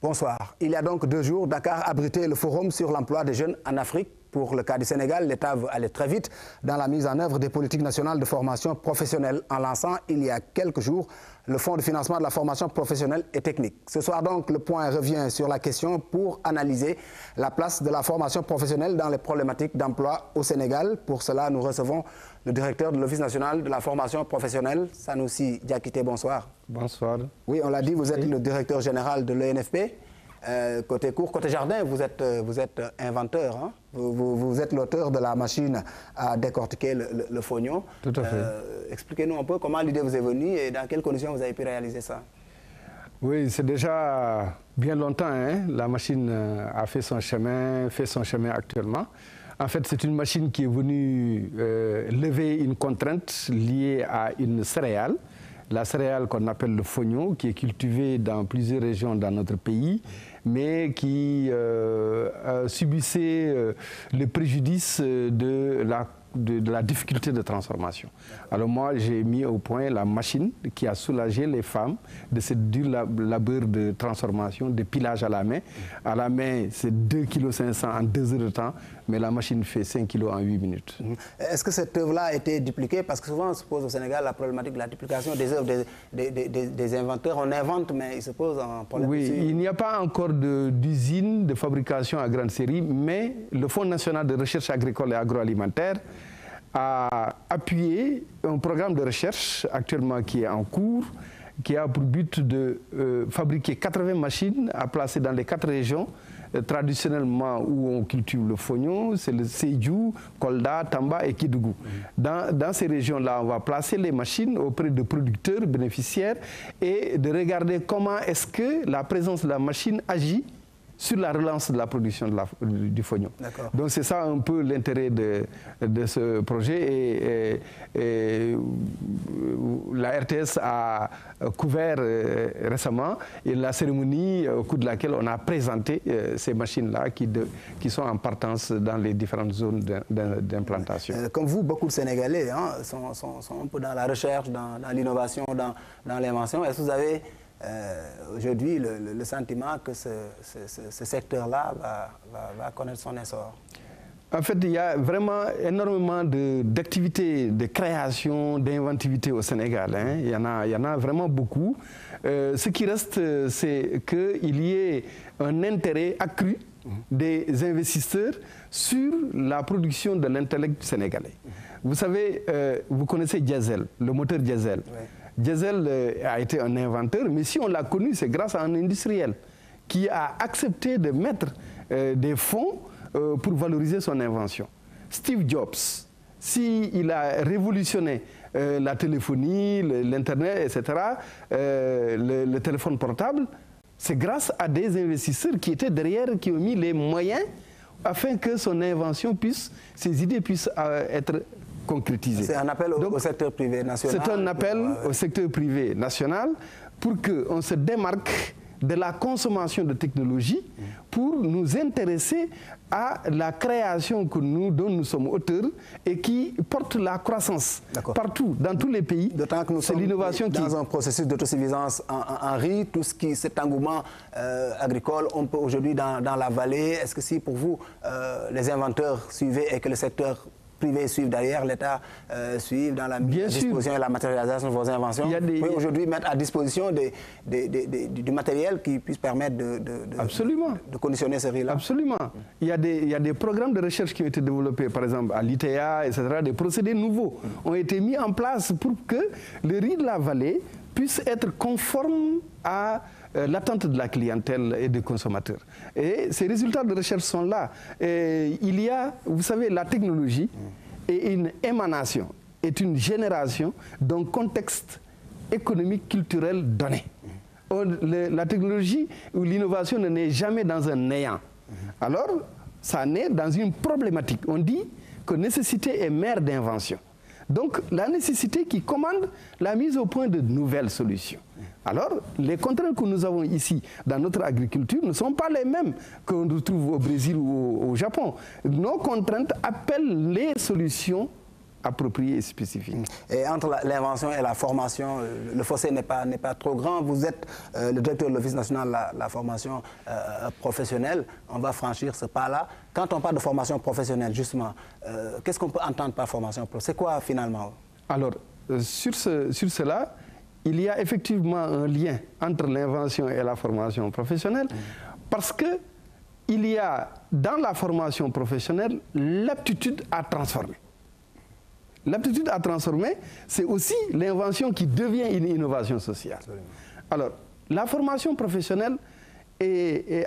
Bonsoir. Il y a donc 2 jours, Dakar abritait le forum sur l'emploi des jeunes en Afrique. Pour le cas du Sénégal, l'État veut aller très vite dans la mise en œuvre des politiques nationales de formation professionnelle en lançant il y a quelques jours le Fonds de financement de la formation professionnelle et technique. Ce soir donc, le point revient sur la question pour analyser la place de la formation professionnelle dans les problématiques d'emploi au Sénégal. Pour cela, nous recevons le directeur de l'Office national de la formation professionnelle, Sanoussi Diakité. Bonsoir. Bonsoir. Oui, on l'a dit, vous êtes le directeur général de l'ENFP. Côté cours, côté jardin, vous êtes inventeur, hein? Vous êtes l'auteur de la machine à décortiquer le fognon. Tout à fait. Expliquez-nous un peu comment l'idée vous est venue et dans quelles conditions vous avez pu réaliser ça. Oui, c'est déjà bien longtemps, hein? La machine a fait son chemin actuellement. En fait, c'est une machine qui est venue lever une contrainte liée à une céréale. La céréale qu'on appelle le fognon, qui est cultivée dans plusieurs régions dans notre pays, mais qui subissait le préjudice de la difficulté de transformation. Alors moi, j'ai mis au point la machine qui a soulagé les femmes de ce dur labeur de transformation, de pilage à la main. À la main, c'est 2,5 kg en 2 heures de temps, mais la machine fait 5 kg en 8 minutes. Est-ce que cette œuvre-là a été dupliquée? Parce que souvent, on se pose au Sénégal la problématique de la duplication des œuvres des inventeurs. On invente, mais il se pose un problème. Oui, aussi. Il n'y a pas encore d'usine de fabrication à grande série, mais le Fonds national de recherche agricole et agroalimentaire a appuyé un programme de recherche actuellement qui est en cours, qui a pour but de fabriquer 80 machines à placer dans les 4 régions traditionnellement où on cultive le fognon, c'est le Sédhiou, Kolda, Tamba et Kédougou. Dans ces régions-là, on va placer les machines auprès de producteurs, bénéficiaires et de regarder comment est-ce que la présence de la machine agit sur la relance de la production du fognon. Donc c'est ça un peu l'intérêt de ce projet et la RTS a couvert récemment la cérémonie au cours de laquelle on a présenté ces machines-là qui sont en partance dans les différentes zones d'implantation. Comme vous, beaucoup de Sénégalais sont un peu dans la recherche, dans l'innovation, dans l'invention. Est-ce que vous avez aujourd'hui le sentiment que ce secteur-là va connaître son essor? En fait, il y a vraiment énormément d'activités, de création, d'inventivité au Sénégal. Hein. Il y en a vraiment beaucoup. Ce qui reste, c'est qu'il y ait un intérêt accru des investisseurs sur la production de l'intellect sénégalais. Vous savez, vous connaissez Diesel, le moteur Diesel. Oui. Diesel a été un inventeur, mais si on l'a connu, c'est grâce à un industriel qui a accepté de mettre des fonds pour valoriser son invention. Steve Jobs, s'il a révolutionné la téléphonie, l'Internet, etc., le téléphone portable, c'est grâce à des investisseurs qui étaient derrière, qui ont mis les moyens afin que son invention ses idées puissent être concrétisées. C'est un appel au secteur privé national. C'est un appel au secteur privé national pour qu'on se démarque de la consommation de technologies pour nous intéresser à la création dont nous sommes auteurs et qui porte la croissance partout, dans tous les pays. D'autant que nous sommes dans un processus d'autosuffisance en riz, tout ce qui cet engouement agricole, on peut aujourd'hui dans la vallée. Est-ce que si pour vous, les inventeurs suivaient et que le secteur privé suivent derrière, l'État suivent dans la disposition et la matérialisation de vos inventions. Vous pouvez aujourd'hui mettre à disposition du matériel qui puisse permettre de conditionner ce riz-là. Absolument. Il y a des programmes de recherche qui ont été développés, par exemple à l'ITA, etc. Des procédés nouveaux ont été mis en place pour que le riz de la vallée puisse être conforme à l'attente de la clientèle et des consommateurs. Et ces résultats de recherche sont là. Et il y a, vous savez, la technologie est une émanation, est une génération d'un contexte économique, culturel donné. La technologie ou l'innovation ne naît jamais dans un néant. Alors, ça naît dans une problématique. On dit que nécessité est mère d'invention. Donc, la nécessité qui commande la mise au point de nouvelles solutions. Alors, les contraintes que nous avons ici dans notre agriculture ne sont pas les mêmes qu'on retrouve au Brésil ou au Japon. Nos contraintes appellent les solutions appropriée et spécifique. Et entre l'invention et la formation, le fossé n'est pas trop grand. Vous êtes le directeur de l'Office national de la formation professionnelle. On va franchir ce pas-là. Quand on parle de formation professionnelle, justement, qu'est-ce qu'on peut entendre par formation professionnelle? C'est quoi finalement? Alors, sur cela, il y a effectivement un lien entre l'invention et la formation professionnelle parce que il y a dans la formation professionnelle l'aptitude à transformer. L'aptitude à transformer, c'est aussi l'invention qui devient une innovation sociale. Absolument. Alors, la formation professionnelle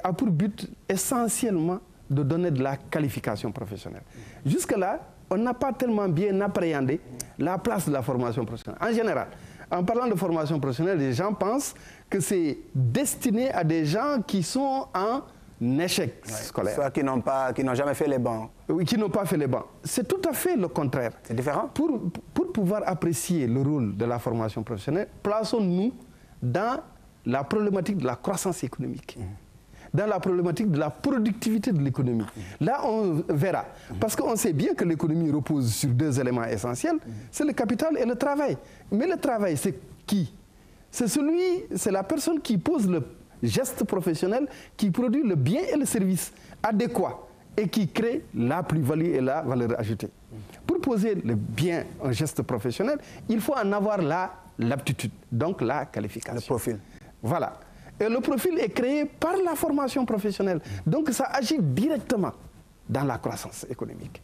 a pour but essentiellement de donner de la qualification professionnelle. Jusque-là, on n'a pas tellement bien appréhendé la place de la formation professionnelle. En général, en parlant de formation professionnelle, les gens pensent que c'est destiné à des gens qui sont en échec scolaire. Soit qui n'ont jamais fait les bancs. Oui, qui n'ont pas fait les bancs. C'est tout à fait le contraire. C'est différent. Pour pouvoir apprécier le rôle de la formation professionnelle, plaçons-nous dans la problématique de la croissance économique, dans la problématique de la productivité de l'économie. Là, on verra. Parce qu'on sait bien que l'économie repose sur deux éléments essentiels, c'est le capital et le travail. Mais le travail, c'est qui? C'est la personne qui pose le geste professionnel, qui produit le bien et le service adéquat et qui crée la plus-value et la valeur ajoutée. Pour poser le bien, un geste professionnel, il faut en avoir l'aptitude, donc la qualification. Le profil. Voilà. Et le profil est créé par la formation professionnelle. Donc ça agit directement dans la croissance économique.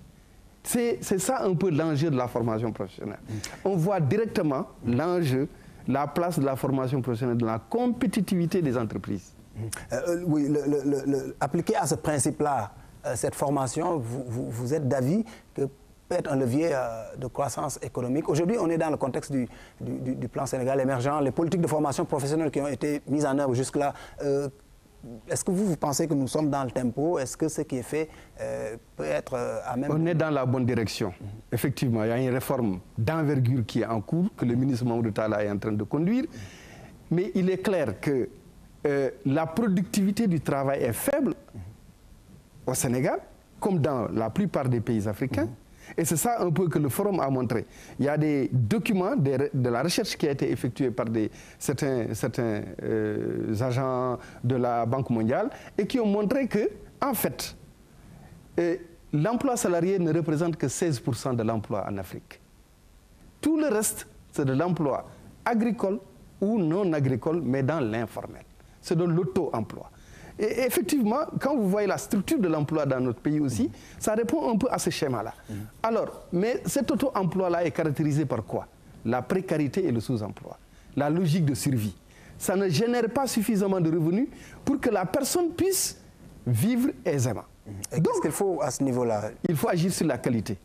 C'est ça un peu l'enjeu de la formation professionnelle. On voit directement l'enjeu, la place de la formation professionnelle dans la compétitivité des entreprises. Oui, appliqué à ce principe-là, cette formation, vous êtes d'avis que peut être un levier de croissance économique. Aujourd'hui, on est dans le contexte du plan Sénégal émergent, les politiques de formation professionnelle qui ont été mises en œuvre jusque-là. Est-ce que vous pensez que nous sommes dans le tempo? Est-ce que ce qui est fait peut être à même... On est dans la bonne direction. Effectivement, il y a une réforme d'envergure qui est en cours, que le ministre Mamadou Talla est en train de conduire. Mais il est clair que la productivité du travail est faible au Sénégal, comme dans la plupart des pays africains. Et c'est ça un peu que le forum a montré. Il y a des documents de la recherche qui a été effectuée par certains agents de la Banque mondiale et qui ont montré que, en fait, l'emploi salarié ne représente que 16% de l'emploi en Afrique. Tout le reste, c'est de l'emploi agricole ou non agricole, mais dans l'informel. C'est de l'auto-emploi. Et effectivement, quand vous voyez la structure de l'emploi dans notre pays aussi, ça répond un peu à ce schéma-là. Alors, mais cet auto-emploi-là est caractérisé par quoi? La précarité et le sous-emploi, la logique de survie. Ça ne génère pas suffisamment de revenus pour que la personne puisse vivre aisément. Et qu'est-ce qu'il faut à ce niveau-là? Il faut agir sur la qualité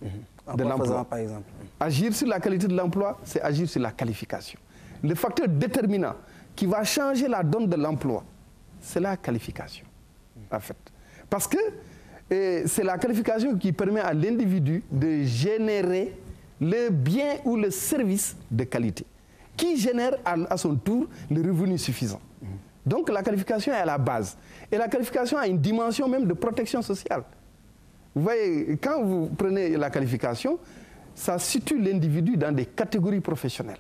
de l'emploi. Par exemple. Agir sur la qualité de l'emploi, c'est agir sur la qualification. Le facteur déterminant qui va changer la donne de l'emploi, c'est la qualification, en fait. Parce que c'est la qualification qui permet à l'individu de générer le bien ou le service de qualité, qui génère à son tour le revenu suffisant. Donc la qualification est à la base. Et la qualification a une dimension même de protection sociale. Vous voyez, quand vous prenez la qualification, ça situe l'individu dans des catégories professionnelles.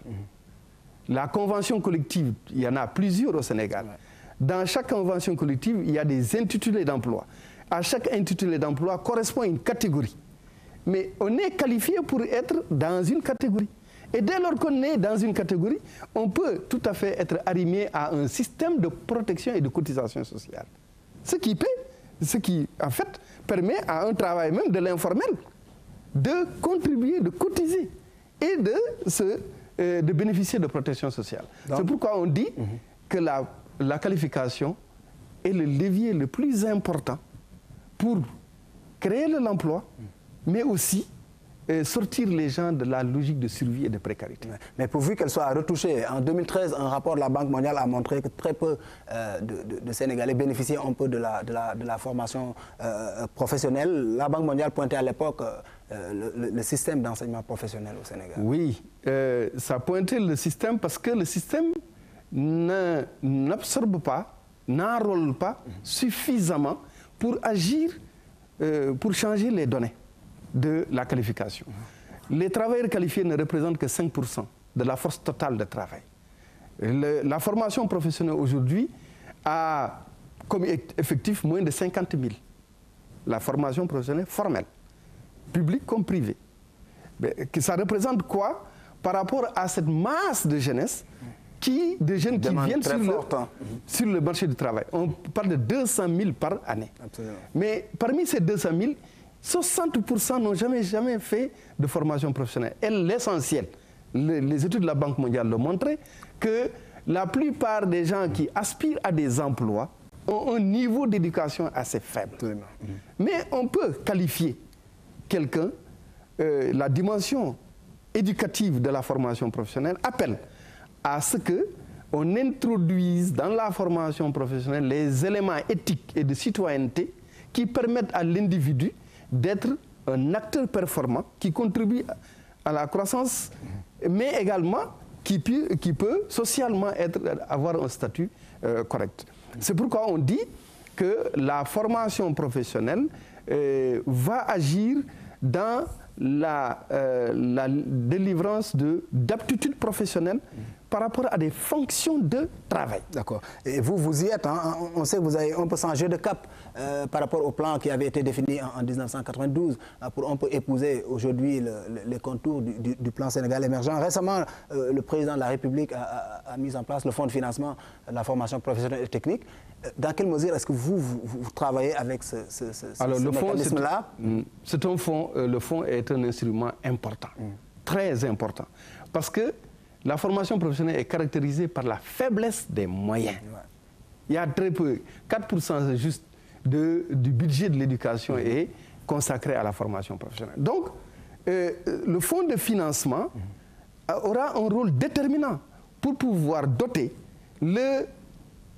La convention collective, il y en a plusieurs au Sénégal. Dans chaque convention collective, il y a des intitulés d'emploi. À chaque intitulé d'emploi correspond une catégorie. Mais on est qualifié pour être dans une catégorie. Et dès lors qu'on est dans une catégorie, on peut tout à fait être arrimé à un système de protection et de cotisation sociale. Ce qui en fait permet à un travail même de l'informel de contribuer, de cotiser et de bénéficier de protection sociale. C'est pourquoi on dit que la qualification est le levier le plus important pour créer de l'emploi, mais aussi sortir les gens de la logique de survie et de précarité. Mais pourvu qu'elle soit retouchée, en 2013, un rapport de la Banque mondiale a montré que très peu de Sénégalais bénéficiaient un peu de la formation professionnelle. La Banque mondiale pointait à l'époque le système d'enseignement professionnel au Sénégal. Oui, ça pointait le système parce que le système n'absorbe pas, n'enrôle pas suffisamment pour agir, pour changer les données de la qualification. les travailleurs qualifiés ne représentent que 5% de la force totale de travail. La formation professionnelle aujourd'hui a comme effectif moins de 50 000. La formation professionnelle formelle, publique comme privée. Ça représente quoi par rapport à cette masse de jeunesse de jeunes qui viennent sur le marché du travail? On parle de 200 000 par année. Absolument. Mais parmi ces 200 000, 60% n'ont jamais fait de formation professionnelle. Et l'essentiel, les études de la Banque mondiale l'ont montré, que la plupart des gens qui aspirent à des emplois ont un niveau d'éducation assez faible. Absolument. Mais on peut qualifier quelqu'un, la dimension éducative de la formation professionnelle appelle à ce qu'on introduise dans la formation professionnelle les éléments éthiques et de citoyenneté qui permettent à l'individu d'être un acteur performant qui contribue à la croissance, mais également qui peut socialement avoir un statut correct. C'est pourquoi on dit que la formation professionnelle va agir dans la délivrance d'aptitudes professionnelles par rapport à des fonctions de travail. D'accord. Et vous y êtes. Hein? On sait que vous avez un peu changé de cap par rapport au plan qui avait été défini en 1992 pour un peu épouser aujourd'hui les contours du plan Sénégal émergent. Récemment, le président de la République a mis en place le fonds de financement de la formation professionnelle et technique. Dans quelle mesure est-ce que vous travaillez avec ce mécanisme-là? C'est un fonds, le fonds est un instrument important, très important, parce que la formation professionnelle est caractérisée par la faiblesse des moyens. Ouais. Il y a très peu, 4% juste du budget de l'éducation est consacré à la formation professionnelle. Donc, le fonds de financement aura un rôle déterminant pour pouvoir doter le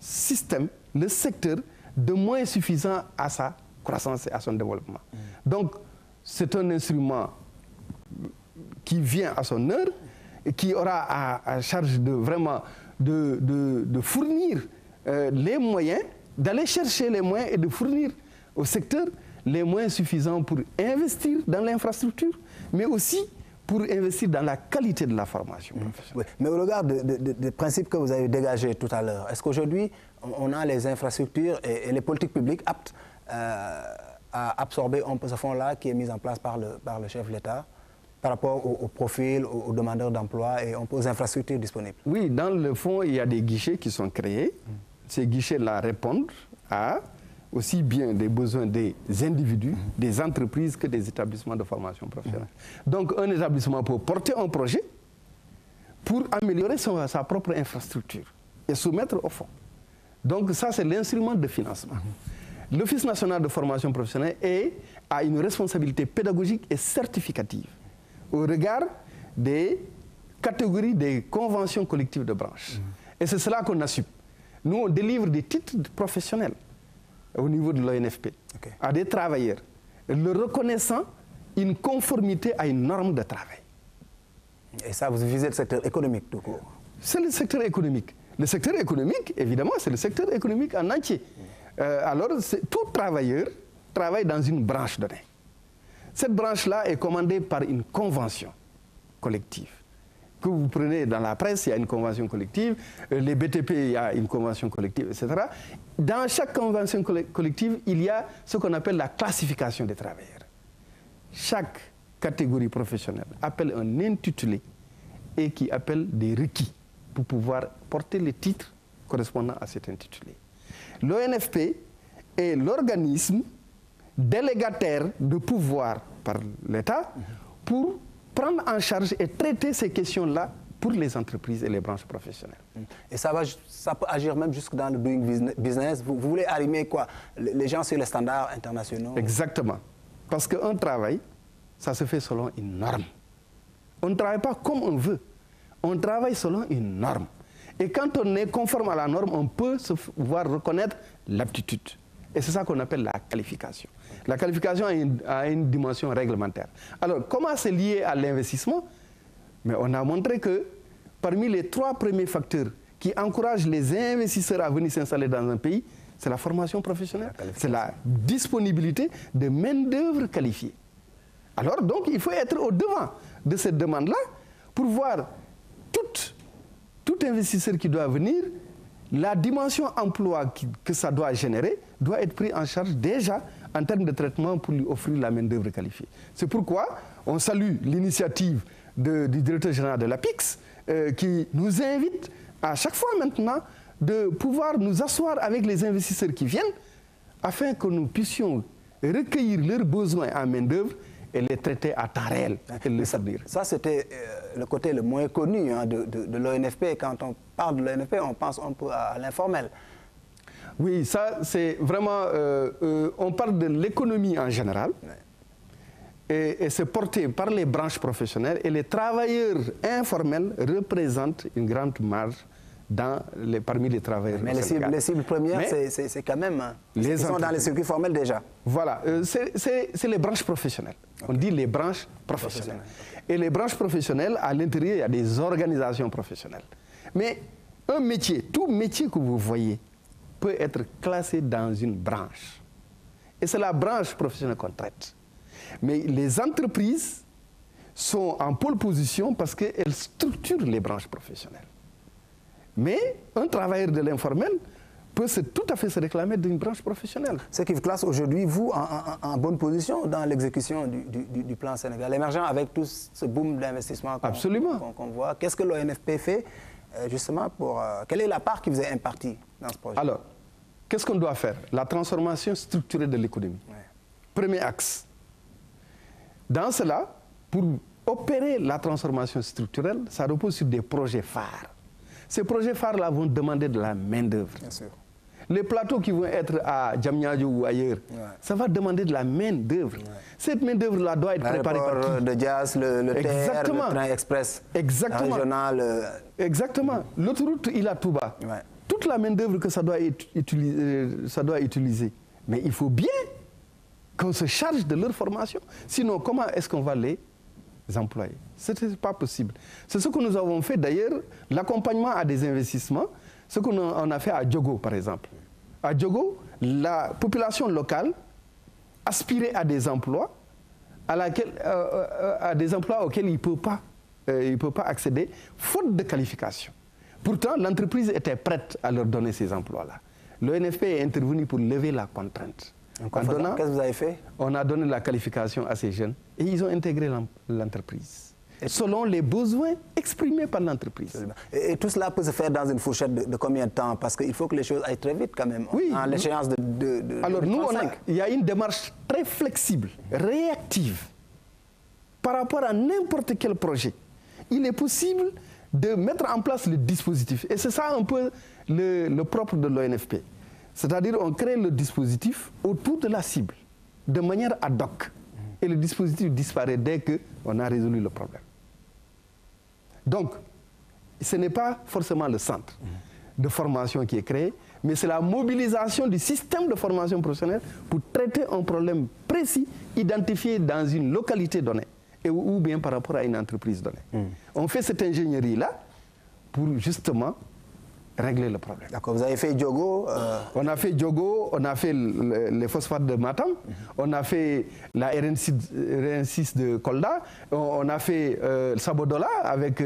système, le secteur, de moyens suffisants à sa croissance et à son développement. Donc, c'est un instrument qui vient à son heure, et qui aura à charge de fournir les moyens, d'aller chercher les moyens et de fournir au secteur les moyens suffisants pour investir dans l'infrastructure, mais aussi pour investir dans la qualité de la formation professionnelle. Oui. Mais au regard des principes que vous avez dégagés tout à l'heure, est-ce qu'aujourd'hui, on a les infrastructures et les politiques publiques aptes à absorber un peu ce fonds-là qui est mis en place par le chef de l'État par rapport au profil, aux demandeurs d'emploi et aux infrastructures disponibles? Oui, dans le fonds, il y a des guichets qui sont créés. Ces guichets-là répondent à aussi bien des besoins des individus, des entreprises que des établissements de formation professionnelle. Donc, un établissement peut porter un projet pour améliorer sa propre infrastructure et soumettre au fonds. Donc, ça, c'est l'instrument de financement. L'Office national de formation professionnelle a une responsabilité pédagogique et certificative au regard des catégories des conventions collectives de branche. Et c'est cela qu'on assume. Nous, on délivre des titres professionnels au niveau de l'ONFP à des travailleurs, leur reconnaissant une conformité à une norme de travail. Et ça, vous visez le secteur économique tout court? C'est le secteur économique. Le secteur économique, évidemment, c'est le secteur économique en entier. Alors, tout travailleur travaille dans une branche donnée. Cette branche-là est commandée par une convention collective. Que vous prenez dans la presse, il y a une convention collective, les BTP, il y a une convention collective, etc. Dans chaque convention collective, il y a ce qu'on appelle la classification des travailleurs. Chaque catégorie professionnelle appelle un intitulé et qui appelle des requis pour pouvoir porter les titres correspondant à cet intitulé. L'ONFP est l'organisme délégataire de pouvoir par l'État pour prendre en charge et traiter ces questions-là pour les entreprises et les branches professionnelles. Et ça peut agir même jusque dans le doing business. Vous voulez arrimer quoi? Les gens sur les standards internationaux? Exactement. Parce qu'un travail, ça se fait selon une norme. On ne travaille pas comme on veut. On travaille selon une norme. Et quand on est conforme à la norme, on peut se voir reconnaître l'aptitude. Et c'est ça qu'on appelle la qualification. La qualification a une dimension réglementaire. Alors, comment c'est lié à l'investissement? Mais on a montré que parmi les 3 premiers facteurs qui encouragent les investisseurs à venir s'installer dans un pays, c'est la formation professionnelle, c'est la disponibilité de main-d'œuvre qualifiée. Alors, donc, il faut être au-devant de cette demande-là pour voir tout investisseur qui doit venir, la dimension emploi que ça doit générer doit être pris en charge déjà en termes de traitement pour lui offrir la main-d'œuvre qualifiée. C'est pourquoi on salue l'initiative du directeur général de l'APIX qui nous invite à chaque fois maintenant de pouvoir nous asseoir avec les investisseurs qui viennent afin que nous puissions recueillir leurs besoins en main-d'œuvre et les traiter à temps réel et les servir. Ça, c'était le côté le moins connu de l'ONFP. Quand on parle de l'ONFP, on pense un peu à l'informel. Oui, ça, c'est vraiment... on parle de l'économie en général. Ouais. Et c'est porté par les branches professionnelles. Et les travailleurs informels représentent une grande marge parmi les travailleurs. Mais les cibles premières, c'est quand même... Ils sont dans les circuits formels déjà. Voilà, c'est les branches professionnelles. Okay. On dit les branches professionnelles. Et les branches professionnelles, à l'intérieur, il y a des organisations professionnelles. Mais un métier, tout métier que vous voyez, peut être classé dans une branche. Et c'est la branche professionnelle qu'on traite. Mais les entreprises sont en pole position parce qu'elles structurent les branches professionnelles. Mais un travailleur de l'informel peut tout à fait se réclamer d'une branche professionnelle. Ce qui vous classe aujourd'hui, vous, en bonne position dans l'exécution du plan Sénégal émergent avec tout ce boom d'investissement qu'on voit. Qu'est-ce que l'ONFP fait justement pour... quelle est la part qui vous est impartie dans ce projet? Alors, qu'est-ce qu'on doit faire? La transformation structurelle de l'économie. Ouais. Premier axe. Dans cela, pour opérer la transformation structurelle, ça repose sur des projets phares. Ces projets phares-là vont demander de la main-d'œuvre. Bien sûr. Les plateaux qui vont être à Diamniadio ou ailleurs, ça va demander de la main-d'œuvre. Ouais. Cette main-d'œuvre-là doit être préparée par qui? De Dias, le TER, le train express régional. Exactement. L'autoroute Ila Touba. Ouais. Toute la main-d'œuvre que ça doit utiliser. Mais il faut bien qu'on se charge de leur formation. Sinon, comment est-ce qu'on va les employer? Ce n'est pas possible. C'est ce que nous avons fait d'ailleurs, l'accompagnement à des investissements, ce qu'on a fait à Diogo par exemple. À Diogo, la population locale aspirait à des emplois, à des emplois auxquels il ne peut pas accéder, faute de qualification. Pourtant, l'entreprise était prête à leur donner ces emplois-là. L'ONFP est intervenu pour lever la contrainte. Qu'est-ce que vous avez fait? On a donné la qualification à ces jeunes et ils ont intégré l'entreprise selon les besoins exprimés par l'entreprise. Et tout cela peut se faire dans une fourchette de combien de temps? Parce qu'il faut que les choses aillent très vite quand même, oui, à l'échéance de Alors 2035. Nous, il y a une démarche très flexible, réactive, par rapport à n'importe quel projet. Il est possible de mettre en place le dispositif. Et c'est ça un peu le propre de l'ONFP. C'est-à-dire on crée le dispositif autour de la cible, de manière ad hoc. Et le dispositif disparaît dès qu'on a résolu le problème. Donc, ce n'est pas forcément le centre de formation qui est créé, mais c'est la mobilisation du système de formation professionnelle pour traiter un problème précis, identifié dans une localité donnée, ou bien par rapport à une entreprise donnée. On fait cette ingénierie-là pour justement régler le problème. D'accord, vous avez fait Diogo On a fait Diogo, on a fait les phosphates de Matam, on a fait la RN6 de Kolda, on a fait Sabodola avec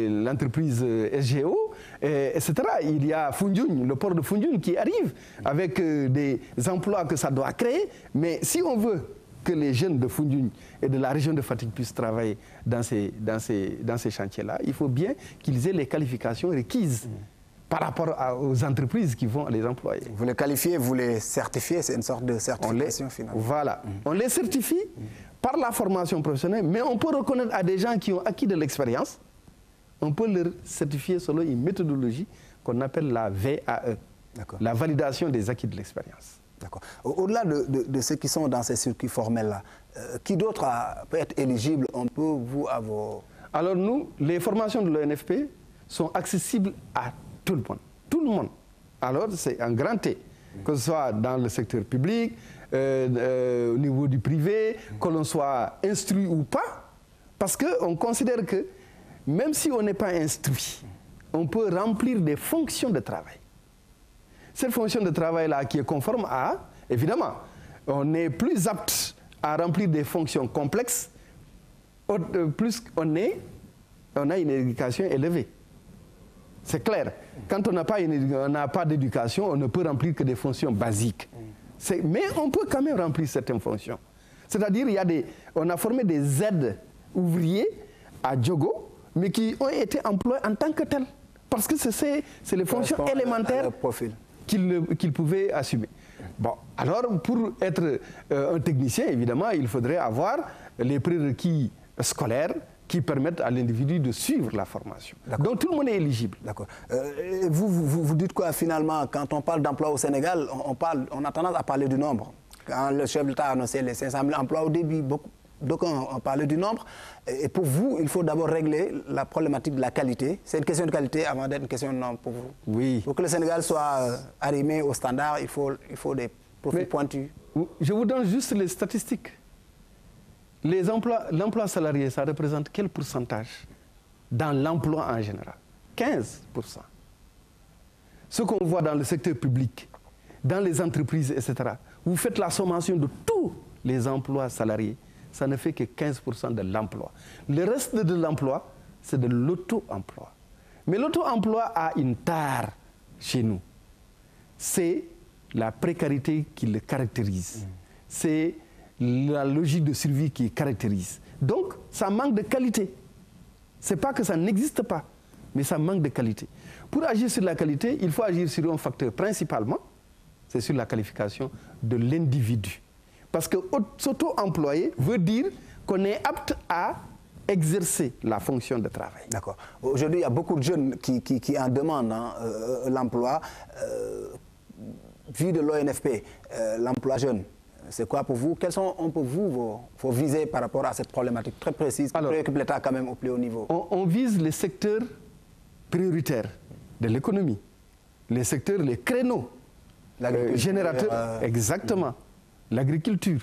l'entreprise SGO, etc. Il y a Foundiougne, le port de Foundiougne qui arrive avec des emplois que ça doit créer, mais si on veut que les jeunes de Foundiougne et de la région de Fatick puissent travailler dans ces chantiers-là, il faut bien qu'ils aient les qualifications requises par rapport aux entreprises qui vont les employer. Vous les qualifiez, vous les certifiez, c'est une sorte de certification finalement. Voilà, on les certifie par la formation professionnelle, mais on peut reconnaître à des gens qui ont acquis de l'expérience, on peut leur certifier selon une méthodologie qu'on appelle la VAE, la validation des acquis de l'expérience. D'accord. Au-delà de ceux qui sont dans ces circuits formels-là, qui d'autre peut être éligible, on peut vous avoir... Alors nous, les formations de l'ONFP sont accessibles à tout le monde. Tout le monde. Alors c'est un grand T, que ce soit dans le secteur public, au niveau du privé, que l'on soit instruit ou pas, parce qu'on considère que même si on n'est pas instruit, on peut remplir des fonctions de travail. Cette fonction de travail-là qui est conforme à, évidemment, on est plus apte à remplir des fonctions complexes plus on a une éducation élevée. C'est clair. Quand on n'a pas d'éducation, on ne peut remplir que des fonctions basiques. Mais on peut quand même remplir certaines fonctions. C'est-à-dire, on a formé des aides ouvriers à Diogo, mais qui ont été employés en tant que tels. Parce que c'est les fonctions élémentaires qu'ils pouvaient assumer. Bon, alors, pour être un technicien, évidemment, il faudrait avoir les prérequis scolaires qui permettent à l'individu de suivre la formation. Donc tout le monde est éligible. D'accord. Vous dites quoi finalement, quand on parle d'emploi au Sénégal, on a tendance à parler du nombre. Quand le chef de l'État a annoncé les 500 000 emplois au début, d'aucuns ont parlé du nombre. Et pour vous, il faut d'abord régler la problématique de la qualité. C'est une question de qualité avant d'être une question de nombre pour vous. Oui. Pour que le Sénégal soit arrimé au standard, il faut des profils pointus. Je vous donne juste les statistiques. L'emploi salarié, ça représente quel pourcentage dans l'emploi en général? 15%. Ce qu'on voit dans le secteur public, dans les entreprises, etc. Vous faites la sommation de tous les emplois salariés, ça ne fait que 15% de l'emploi. Le reste de l'emploi, c'est de l'auto-emploi. Mais l'auto-emploi a une tare chez nous. C'est la précarité qui le caractérise. C'est la logique de survie qui caractérise. Donc, ça manque de qualité. Ce n'est pas que ça n'existe pas, mais ça manque de qualité. Pour agir sur la qualité, il faut agir sur un facteur principalement, c'est sur la qualification de l'individu. Parce que s'auto-employer veut dire qu'on est apte à exercer la fonction de travail. D'accord. Aujourd'hui, il y a beaucoup de jeunes qui en demandent l'emploi. Vu de l'ONFP, l'emploi jeune, c'est quoi pour vous? Quelles sont pour vous vos visées par rapport à cette problématique très précise qui préoccupe l'État quand même au plus haut niveau? On vise les secteurs prioritaires de l'économie, les secteurs, les créneaux générateurs, exactement, l'agriculture.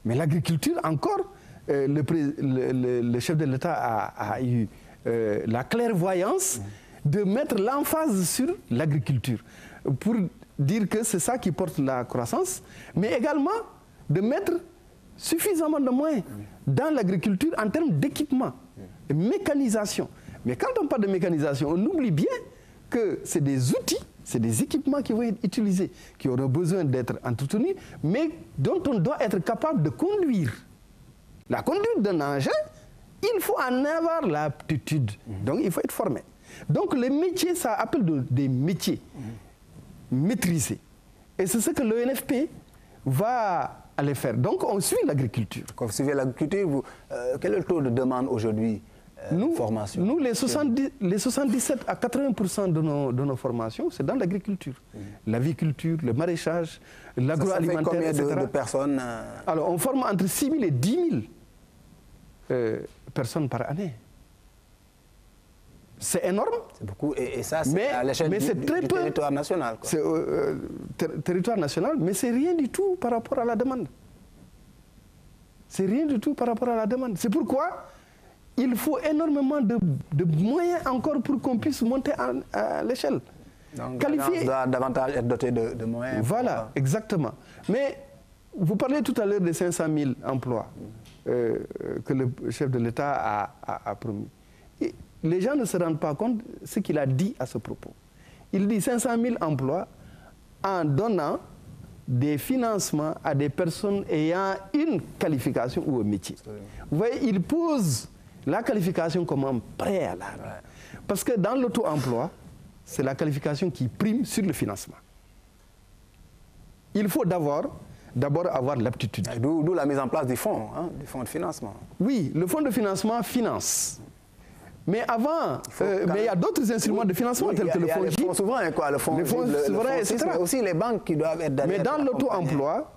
Mais l'agriculture, encore, le chef de l'État a eu la clairvoyance de mettre l'emphase sur l'agriculture pour dire que c'est ça qui porte la croissance, mais également de mettre suffisamment de moyens dans l'agriculture en termes d'équipement, de mécanisation. Mais quand on parle de mécanisation, on oublie bien que c'est des outils, c'est des équipements qui vont être utilisés, qui auront besoin d'être entretenus, mais dont on doit être capable de conduire. La conduite d'un engin, il faut en avoir l'aptitude. Donc il faut être formé. Donc les métiers, ça appelle des métiers maîtrisés. Et c'est ce que l'ONFP va aller faire. Donc on suit l'agriculture. Quand vous suivez l'agriculture, quel est le taux de demande aujourd'hui? Formation. Nous, les 77 à 80% de nos formations, c'est dans l'agriculture. L'aviculture, le maraîchage, l'agroalimentaire, ça fait combien de personnes Alors, on forme entre 6 000 et 10 000 personnes par année. C'est énorme. C'est beaucoup. Et ça, c'est à l'échelle du territoire national. C'est territoire national, mais c'est rien du tout par rapport à la demande. C'est rien du tout par rapport à la demande. C'est pourquoi il faut énormément de moyens encore pour qu'on puisse monter à l'échelle. Donc, l'agence doit davantage être dotée de moyens. Voilà, exactement. Mais vous parlez tout à l'heure des 500 000 emplois que le chef de l'État a promis. Et les gens ne se rendent pas compte de ce qu'il a dit à ce propos. Il dit 500 000 emplois en donnant des financements à des personnes ayant une qualification ou un métier. Vous voyez, il pose la qualification comme un préalable. Parce que dans l'auto-emploi, c'est la qualification qui prime sur le financement. Il faut d'abord avoir l'aptitude. D'où la mise en place du fonds de financement. Oui, le fonds de financement finance. Mais avant, mais il y a d'autres instruments de financement tels que le fonds GIP. Le fonds souverain, quoi, le fonds souverain, etc. Mais aussi les banques qui doivent être derrière. Mais dans l'auto-emploi,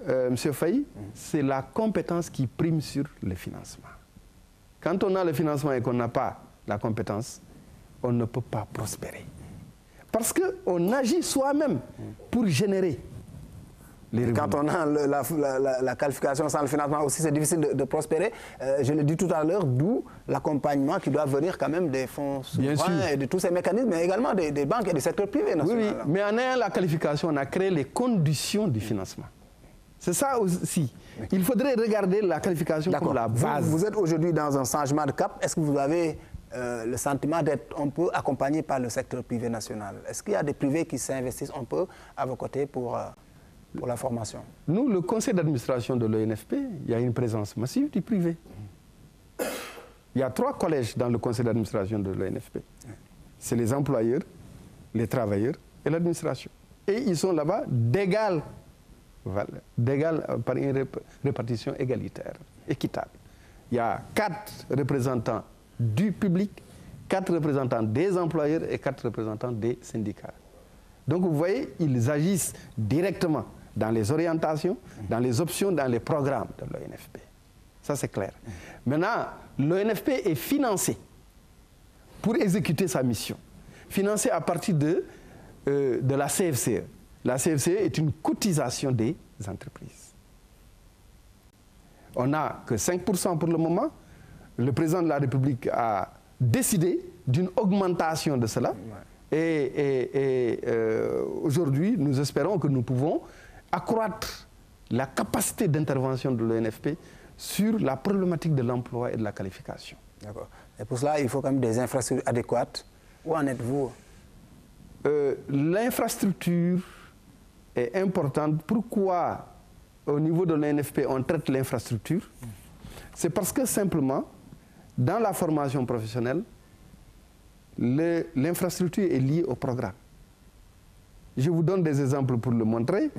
M. Faye, c'est la compétence qui prime sur le financement. Quand on a le financement et qu'on n'a pas la compétence, on ne peut pas prospérer. Parce qu'on agit soi-même pour générer les revenus. Quand on a la qualification sans le financement aussi, c'est difficile de prospérer. Je l'ai dit tout à l'heure, d'où l'accompagnement qui doit venir quand même des fonds souverains et de tous ces mécanismes, mais également des banques et du secteur privé national. Oui, mais en ayant la qualification, on a créé les conditions du financement. C'est ça aussi. Il faudrait regarder la qualification comme la base. Vous êtes aujourd'hui dans un changement de cap. Est-ce que vous avez le sentiment d'être un peu accompagné par le secteur privé national? Est-ce qu'il y a des privés qui s'investissent un peu à vos côtés pour la formation? Nous, le conseil d'administration de l'ONFP, il y a une présence massive du privé. Il y a 3 collèges dans le conseil d'administration de l'ONFP. C'est les employeurs, les travailleurs et l'administration. Et ils sont là-bas d'égale par une répartition égalitaire, équitable. Il y a 4 représentants du public, 4 représentants des employeurs et 4 représentants des syndicats. Donc vous voyez, ils agissent directement dans les orientations, dans les options, dans les programmes de l'ONFP. Ça, c'est clair. Maintenant, l'ONFP est financé pour exécuter sa mission. Financé à partir de la CFCE. La CFCE est une cotisation des entreprises. On n'a que 5% pour le moment. Le président de la République a décidé d'une augmentation de cela. Et aujourd'hui, nous espérons que nous pouvons accroître la capacité d'intervention de l'ONFP sur la problématique de l'emploi et de la qualification. D'accord. Et pour cela, il faut quand même des infrastructures adéquates. Où en êtes-vous? L'infrastructure est importante. Pourquoi, au niveau de l'ONFP, on traite l'infrastructure? C'est parce que simplement, dans la formation professionnelle, l'infrastructure est liée au programme. Je vous donne des exemples pour le montrer.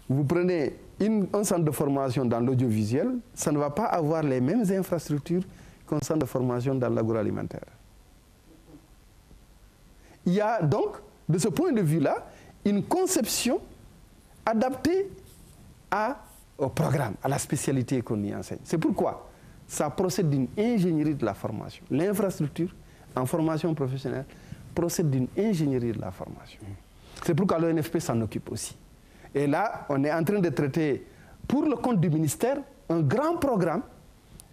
Vous prenez un centre de formation dans l'audiovisuel, ça ne va pas avoir les mêmes infrastructures qu'un centre de formation dans l'agroalimentaire. Il y a donc, de ce point de vue-là, une conception adaptée au programme, à la spécialité qu'on y enseigne. C'est pourquoi ça procède d'une ingénierie de la formation. L'infrastructure en formation professionnelle procède d'une ingénierie de la formation. C'est pourquoi l'ONFP s'en occupe aussi. Et là, on est en train de traiter, pour le compte du ministère, un grand programme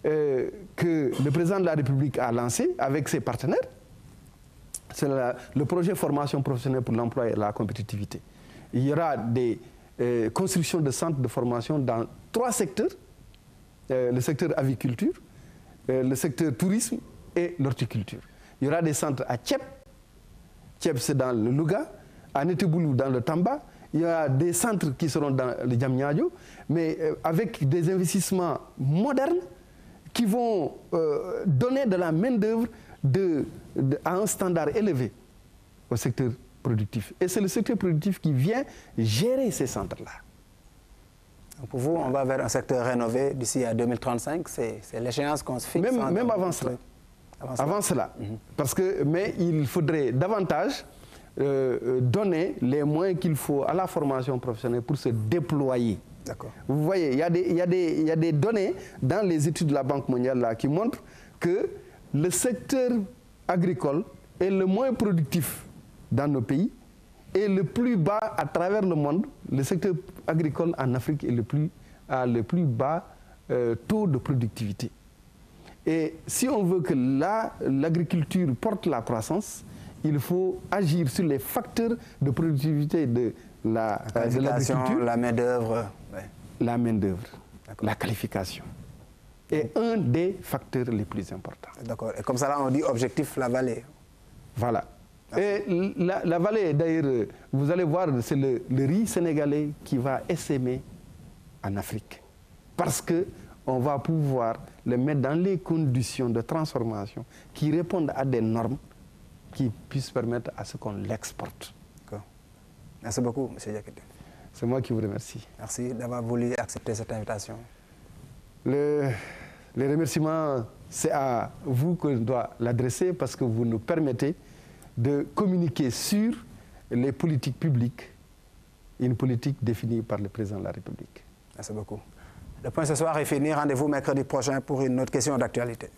que le président de la République a lancé avec ses partenaires. C'est le projet formation professionnelle pour l'emploi et la compétitivité. Il y aura des constructions de centres de formation dans 3 secteurs. Le secteur aviculture, le secteur tourisme et l'horticulture. Il y aura des centres à Thiep. Thiep, c'est dans le Louga, à Neteboulou, dans le Tamba. Il y a des centres qui seront dans le Diamniadio, mais avec des investissements modernes qui vont donner de la main-d'œuvre à un standard élevé au secteur productif. Et c'est le secteur productif qui vient gérer ces centres-là. Pour vous, on va vers un secteur rénové d'ici à 2035, c'est l'échéance qu'on se fixe. Même avant cela. Avant cela. Mais il faudrait davantage donner les moyens qu'il faut à la formation professionnelle pour se déployer. Vous voyez, il y a des données dans les études de la Banque mondiale là, qui montrent que le secteur agricole est le moins productif dans nos pays et le plus bas à travers le monde. Le secteur agricole en Afrique a le plus bas taux de productivité. Et si on veut que l'agriculture porte la croissance, il faut agir sur les facteurs de productivité de l'agriculture. La main-d'œuvre. La main-d'œuvre, la qualification est un des facteurs les plus importants. D'accord. Et comme ça, là, on dit objectif la vallée. Voilà. Et la vallée, d'ailleurs, vous allez voir, c'est le riz sénégalais qui va essaimer en Afrique. Parce qu'on va pouvoir le mettre dans les conditions de transformation qui répondent à des normes qui puissent permettre à ce qu'on l'exporte. D'accord. Merci beaucoup, M. Diakité. C'est moi qui vous remercie. Merci d'avoir voulu accepter cette invitation. Les remerciements, c'est à vous que je dois l'adresser parce que vous nous permettez de communiquer sur les politiques publiques, une politique définie par le président de la République. Merci beaucoup. Le point ce soir est fini. Rendez-vous mercredi prochain pour une autre question d'actualité.